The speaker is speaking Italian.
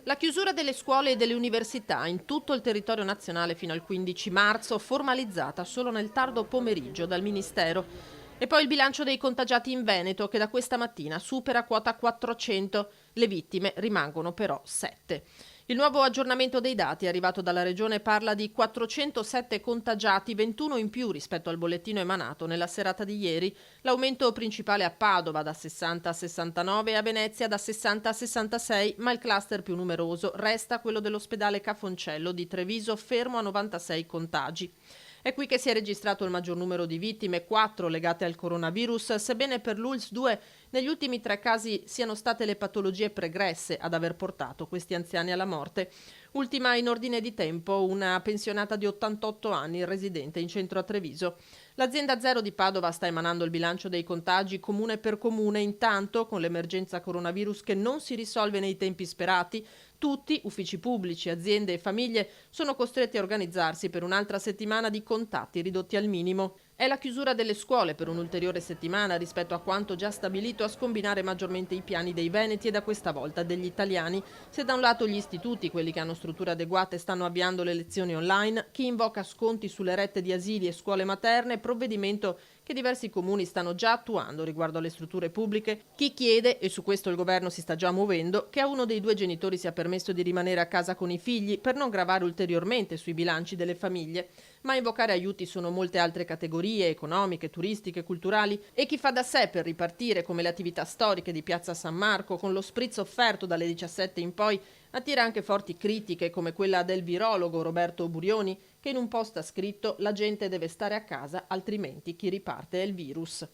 La chiusura delle scuole e delle università in tutto il territorio nazionale fino al 15 marzo, formalizzata solo nel tardo pomeriggio dal Ministero. E poi il bilancio dei contagiati in Veneto, che da questa mattina supera quota 400. Le vittime rimangono però 7. Il nuovo aggiornamento dei dati arrivato dalla regione parla di 407 contagiati, 21 in più rispetto al bollettino emanato nella serata di ieri. L'aumento principale a Padova da 60 a 69 e a Venezia da 60 a 66, ma il cluster più numeroso resta quello dell'ospedale Cafoncello di Treviso, fermo a 96 contagi. È qui che si è registrato il maggior numero di vittime, 4 legate al coronavirus, sebbene per l'ULSS 2 negli ultimi 3 casi siano state le patologie pregresse ad aver portato questi anziani alla morte. Ultima in ordine di tempo una pensionata di 88 anni, residente in centro a Treviso. L'azienda Zero di Padova sta emanando il bilancio dei contagi comune per comune. Intanto, con l'emergenza coronavirus che non si risolve nei tempi sperati, tutti, uffici pubblici, aziende e famiglie, sono costretti a organizzarsi per un'altra settimana di contatti ridotti al minimo. È la chiusura delle scuole per un'ulteriore settimana rispetto a quanto già stabilito a scombinare maggiormente i piani dei veneti e da questa volta degli italiani. Se da un lato gli istituti, quelli che hanno strutture adeguate, stanno avviando le lezioni online, chi invoca sconti sulle rette di asili e scuole materne, provvedimento che diversi comuni stanno già attuando riguardo alle strutture pubbliche. Chi chiede, e su questo il governo si sta già muovendo, che a uno dei 2 genitori sia permesso di rimanere a casa con i figli per non gravare ulteriormente sui bilanci delle famiglie. Ma a invocare aiuti sono molte altre categorie economiche, turistiche, culturali e chi fa da sé per ripartire, come le attività storiche di Piazza San Marco, con lo spritz offerto dalle 17 in poi, attira anche forti critiche come quella del virologo Roberto Burioni, che in un post ha scritto: la gente deve stare a casa, altrimenti chi riparte è il virus.